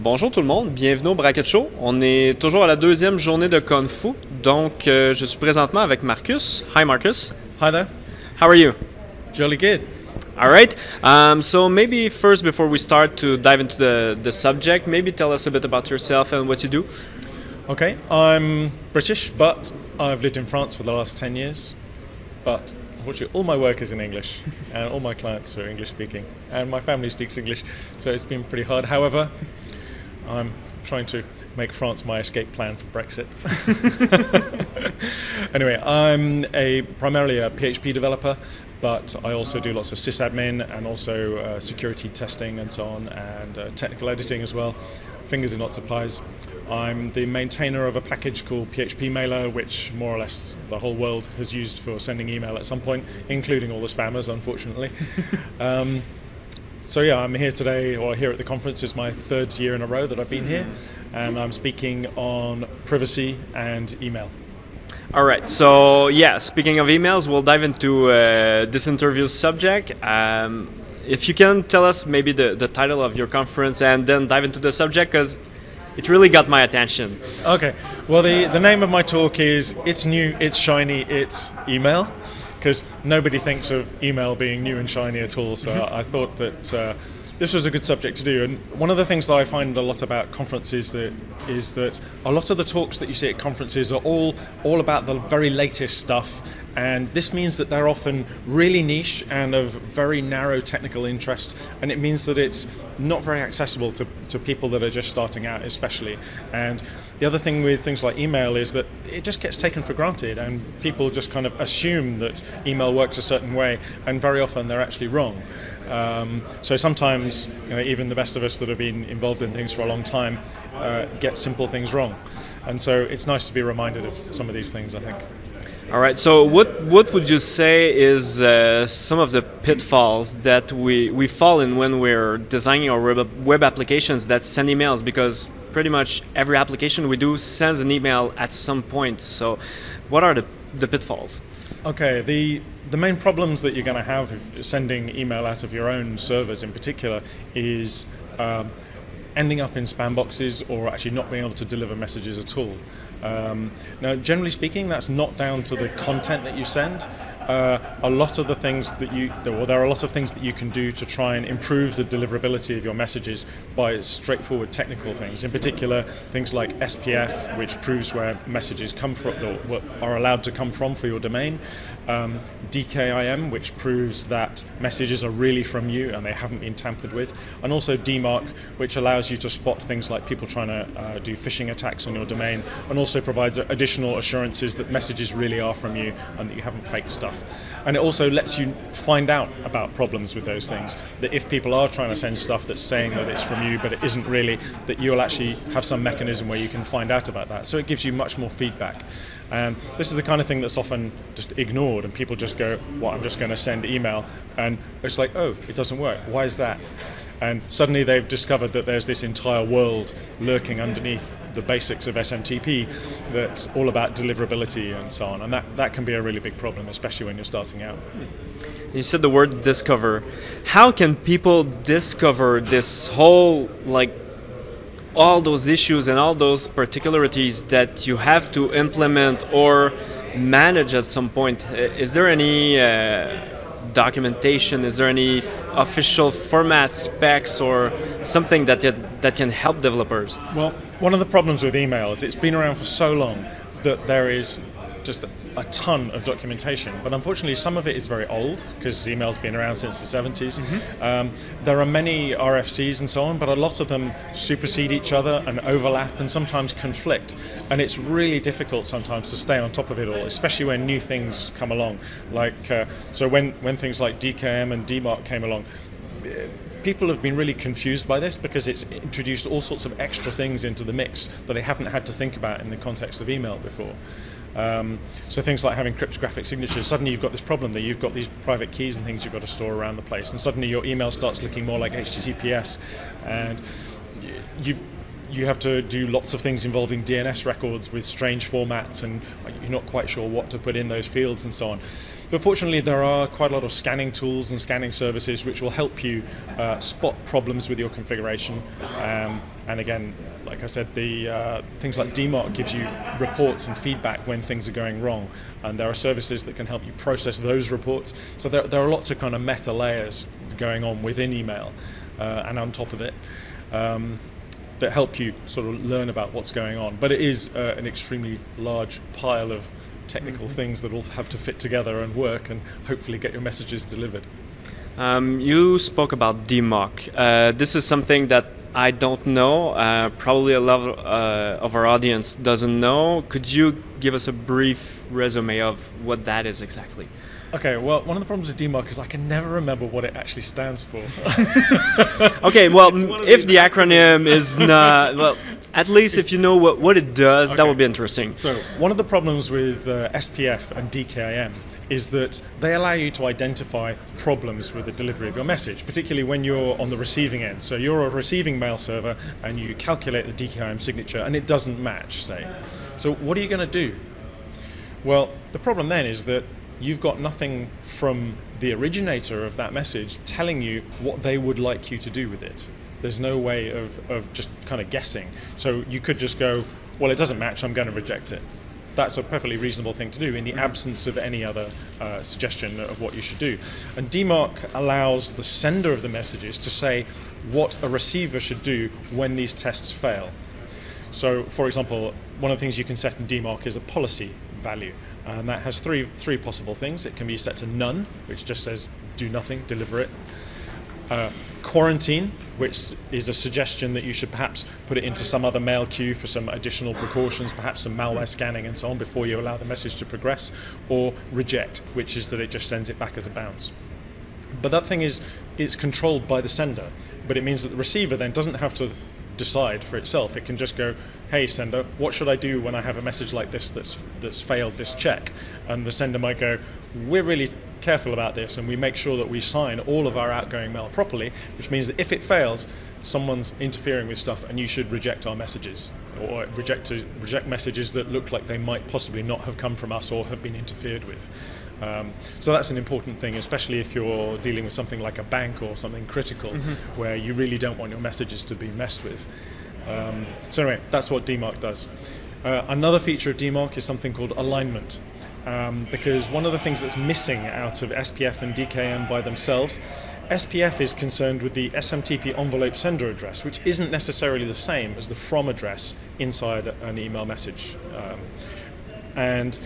Bonjour tout le monde, bienvenue au Bracket Show. On est toujours à la deuxième journée de Confoo, donc je suis présentement avec Marcus. Hi Marcus. Hi there. How are you? Jolly good. All right. So maybe first, before we start to dive into the subject, maybe tell us a bit about yourself and what you do. Okay, I'm British, but I've lived in France for the last 10 years. But unfortunately, all my work is in English, and all my clients are English speaking, and my family speaks English, so it's been pretty hard. However, I'm trying to make France my escape plan for Brexit. Anyway, I'm primarily a PHP developer, but I also do lots of sysadmin and also security testing and so on, and technical editing as well. Fingers in lots of pies. I'm the maintainer of a package called PHP Mailer, which more or less the whole world has used for sending email at some point, including all the spammers, unfortunately. So yeah, I'm here today, or here at the conference. It's my third year in a row that I've been here, and I'm speaking on privacy and email. All right, so yeah, speaking of emails, we'll dive into this interview's subject. If you can tell us maybe the title of your conference and then dive into the subject, because it really got my attention. Okay, well the name of my talk is It's New, It's Shiny, It's Email, because nobody thinks of email being new and shiny at all, so I thought that this was a good subject to do. And one of the things that I find a lot about conferences is that a lot of the talks that you see at conferences are all about the very latest stuff, and this means that they're often really niche and of very narrow technical interest, and it means that it's not very accessible to people that are just starting out especially. And the other thing with things like email is that it just gets taken for granted, and people just kind of assume that email works a certain way, and very often they're actually wrong. So sometimes, even the best of us that have been involved in things for a long time get simple things wrong, and so it's nice to be reminded of some of these things, I think. All right, so what would you say is some of the pitfalls that we fall in when we're designing our web applications that send emails? Because pretty much every application we do sends an email at some point. So what are the pitfalls? Okay, the main problems that you're going to have if sending email out of your own servers in particular is ending up in spam boxes, or actually not being able to deliver messages at all. Now, generally speaking, that's not down to the content that you send. A lot of the things there are a lot of things that you can do to try and improve the deliverability of your messages by straightforward technical things. In particular, things like SPF, which proves where messages come from, or are allowed to come from for your domain. DKIM, which proves that messages are really from you and they haven't been tampered with. And also DMARC, which allows you to spot things like people trying to do phishing attacks on your domain, and also provides additional assurances that messages really are from you and that you haven't faked stuff. And it also lets you find out about problems with those things, that if people are trying to send stuff that's saying that it's from you but it isn't really, that you'll actually have some mechanism where you can find out about that. So it gives you much more feedback. And this is the kind of thing that's often just ignored, and people just go, well, I'm just going to send email, and it's like, oh, it doesn't work. Why is that? And suddenly they've discovered that there's this entire world lurking underneath the basics of SMTP that's all about deliverability and so on. And that can be a really big problem, especially when you're starting out. You said the word discover. How can people discover this whole, all those issues and all those particularities that you have to implement or manage at some point? Is there any documentation? Is there any official format specs or something that can help developers? Well, one of the problems with email is it's been around for so long that there is just a ton of documentation, but unfortunately some of it is very old, because email's been around since the 70s. There are many RFCs and so on, but a lot of them supersede each other and overlap and sometimes conflict, and it's really difficult sometimes to stay on top of it all, especially when new things come along. So when things like DKM and DMARC came along, people have been really confused by this, because it's introduced all sorts of extra things into the mix that they haven't had to think about in the context of email before. So things like having cryptographic signatures, suddenly you've got this problem that you've got these private keys and things you've got to store around the place, and suddenly your email starts looking more like HTTPS, and you have to do lots of things involving DNS records with strange formats, and you're not quite sure what to put in those fields and so on. But fortunately, there are quite a lot of scanning tools and scanning services which will help you spot problems with your configuration. And again, like I said, the things like DMARC gives you reports and feedback when things are going wrong, and there are services that can help you process those reports. So there are lots of kind of meta layers going on within email and on top of it that help you sort of learn about what's going on. But it is an extremely large pile of technical things that all have to fit together and work and hopefully get your messages delivered. You spoke about DMARC. This is something that I don't know. Probably a lot of our audience doesn't know. Could you give us a brief resume of what that is exactly? Okay, well, one of the problems with DMARC is I can never remember what it actually stands for. Okay, well, if the acronym is not, well, at least if you know what it does, okay, that would be interesting. So, one of the problems with SPF and DKIM is that they allow you to identify problems with the delivery of your message, particularly when you're on the receiving end. So you're a receiving mail server and you calculate the DKIM signature and it doesn't match, say. So what are you going to do? Well, the problem then is that you've got nothing from the originator of that message telling you what they would like you to do with it. There's no way of just kind of guessing. So you could just go, well, it doesn't match, I'm going to reject it. That's a perfectly reasonable thing to do in the absence of any other suggestion of what you should do. And DMARC allows the sender of the messages to say what a receiver should do when these tests fail. So, for example, one of the things you can set in DMARC is a policy value. And that has three possible things. It can be set to none, which just says do nothing, deliver it. Quarantine, which is a suggestion that you should perhaps put it into some other mail queue for some additional precautions, perhaps some malware scanning and so on before you allow the message to progress. Or reject, which is that it just sends it back as a bounce. But that thing is, it's controlled by the sender, but it means that the receiver then doesn't have to decide for itself. It can just go, hey sender, what should I do when I have a message like this that's failed this check? And the sender might go, we're really careful about this and we make sure that we sign all of our outgoing mail properly, which means that if it fails, someone's interfering with stuff and you should reject our messages, or reject messages that look like they might possibly not have come from us or have been interfered with. So that's an important thing, especially if you're dealing with something like a bank or something critical, where you really don't want your messages to be messed with. So anyway, that's what DMARC does. Another feature of DMARC is something called alignment. Because one of the things that's missing out of SPF and DKIM by themselves, SPF is concerned with the SMTP envelope sender address, which isn't necessarily the same as the from address inside an email message. And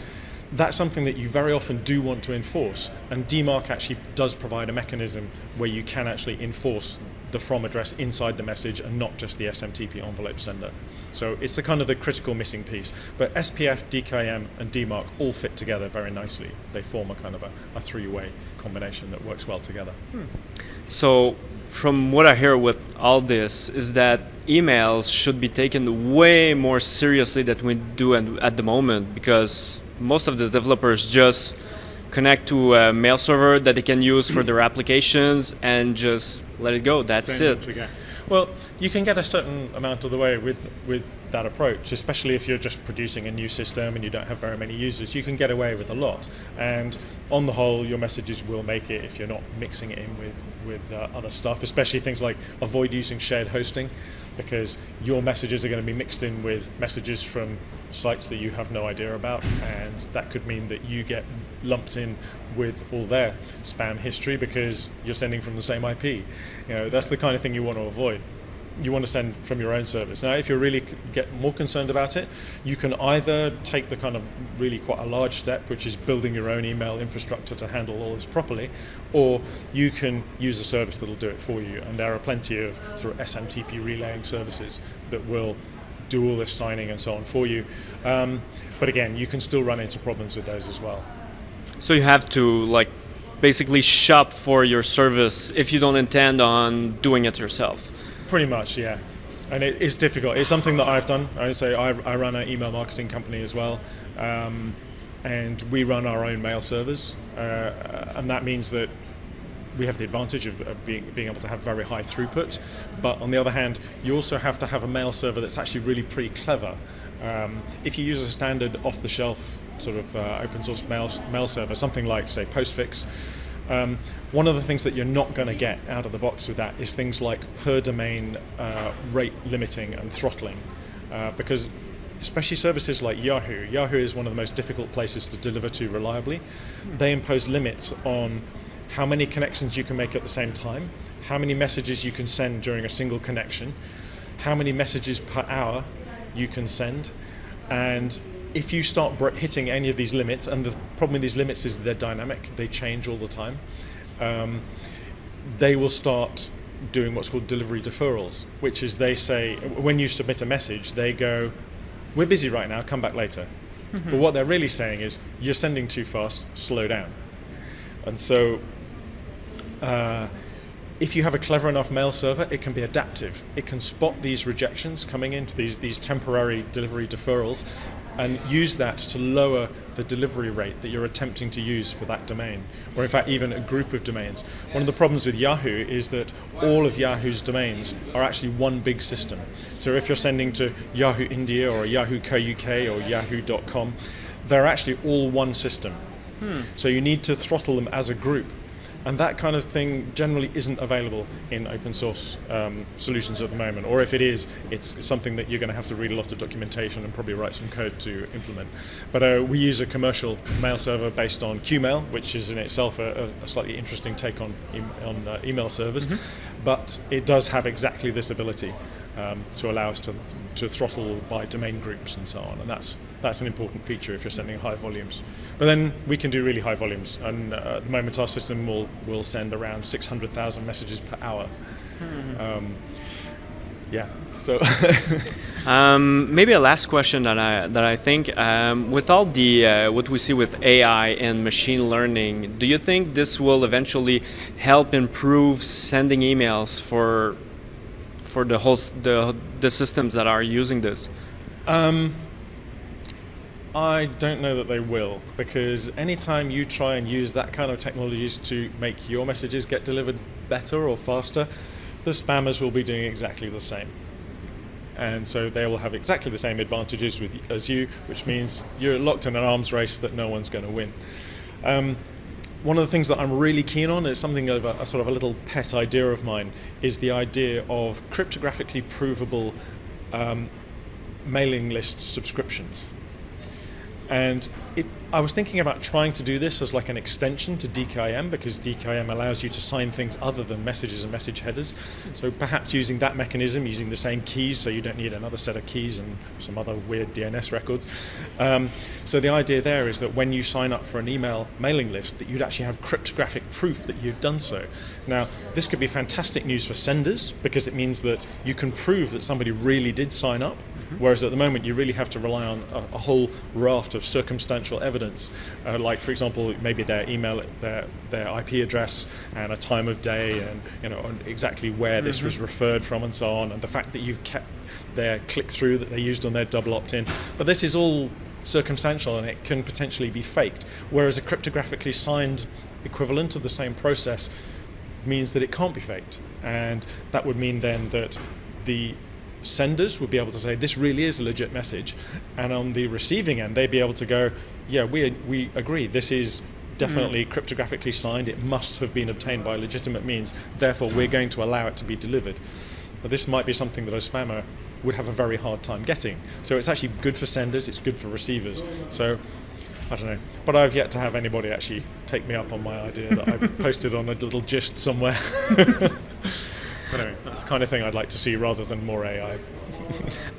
that's something that you very often do want to enforce, and DMARC actually does provide a mechanism where you can actually enforce the from address inside the message and not just the SMTP envelope sender. So it's the kind of the critical missing piece. But SPF, DKIM and DMARC all fit together very nicely. They form a kind of a three-way combination that works well together. So from what I hear with all this is that emails should be taken way more seriously than we do at the moment, because most of the developers just connect to a mail server that they can use for their applications and just let it go. That's it. Well, you can get a certain amount of the way with that approach, especially if you're just producing a new system and you don't have very many users. You can get away with a lot, and on the whole your messages will make it if you're not mixing it in with other stuff, especially things like avoid using shared hosting, because your messages are going to be mixed in with messages from sites that you have no idea about, and that could mean that you get lumped in with all their spam history because you're sending from the same IP. You know, that's the kind of thing you want to avoid. You want to send from your own service. Now, if you really get more concerned about it, you can either take the kind of really quite a large step, which is building your own email infrastructure to handle all this properly, or you can use a service that will do it for you. And there are plenty of sort of SMTP relaying services that will do all this signing and so on for you. But again, you can still run into problems with those as well. So you have to basically shop for your service if you don't intend on doing it yourself. Pretty much, yeah. And it is difficult. It's something that I've done. I run an email marketing company as well, and we run our own mail servers, and that means that we have the advantage of being able to have very high throughput. But on the other hand, you also have to have a mail server that's actually really pretty clever. If you use a standard off-the-shelf sort of open source mail server, something like, say, Postfix. One of the things that you're not going to get out of the box with that is things like per domain rate limiting and throttling, because especially services like Yahoo. Yahoo is one of the most difficult places to deliver to reliably. They impose limits on how many connections you can make at the same time, how many messages you can send during a single connection, how many messages per hour you can send, and if you start hitting any of these limits, and the problem with these limits is they're dynamic, they change all the time, they will start doing what's called delivery deferrals, which is they say, when you submit a message, they go, we're busy right now, come back later. Mm-hmm. But what they're really saying is, you're sending too fast, slow down. And so, if you have a clever enough mail server, it can be adaptive. It can spot these rejections coming into these temporary delivery deferrals and use that to lower the delivery rate that you're attempting to use for that domain, or in fact even a group of domains. One of the problems with Yahoo is that all of Yahoo's domains are actually one big system. So if you're sending to Yahoo India or Yahoo Co.uk or yahoo.com, they're actually all one system. So you need to throttle them as a group. And that kind of thing generally isn't available in open source solutions at the moment. Or if it is, it's something that you're going to have to read a lot of documentation and probably write some code to implement. But we use a commercial mail server based on Qmail, which is in itself a slightly interesting take on email servers. Mm-hmm. But it does have exactly this ability to allow us to throttle by domain groups and so on. And that's an important feature if you're sending high volumes. But then we can do really high volumes. And at the moment our system will send around 600,000 messages per hour. Mm-hmm. Yeah. So maybe a last question that I think with all the what we see with AI and machine learning, do you think this will eventually help improve sending emails for the systems that are using this? I don't know that they will, because anytime you try and use that kind of technologies to make your messages get delivered better or faster, the spammers will be doing exactly the same. And so they will have exactly the same advantages as you, which means you're locked in an arms race that no one's going to win. One of the things that I'm really keen on is something of a sort of a little pet idea of mine, is the idea of cryptographically provable mailing list subscriptions. And I was thinking about trying to do this as like an extension to DKIM, because DKIM allows you to sign things other than messages and message headers. So perhaps using that mechanism, using the same keys, so you don't need another set of keys and some other weird DNS records. So the idea there is that when you sign up for an email mailing list, that you'd actually have cryptographic proof that you've done so. Now, this could be fantastic news for senders, because it means that you can prove that somebody really did sign up, whereas at the moment you really have to rely on a whole raft of circumstantial evidence, like for example maybe their email, their IP address and a time of day, and and exactly where this was referred from and so on, and the fact that you've kept their click-through that they used on their double opt-in. But this is all circumstantial and it can potentially be faked, whereas a cryptographically signed equivalent of the same process means that it can't be faked, and that would mean then that the senders would be able to say this really is a legit message, and on the receiving end they'd be able to go, yeah, we agree, this is definitely cryptographically signed, it must have been obtained by legitimate means, therefore we're going to allow it to be delivered. But this might be something that a spammer would have a very hard time getting. So it's actually good for senders, it's good for receivers. So I don't know, but I've yet to have anybody actually take me up on my idea that I posted on a little gist somewhere. But anyway, that's the kind of thing I'd like to see rather than more AI.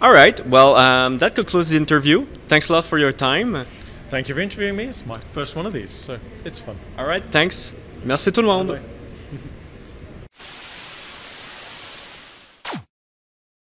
All right, well, that concludes the interview. Thanks a lot for your time. Thank you for interviewing me. It's my first one of these, so it's fun. All right, thanks. Merci tout le monde. Bye.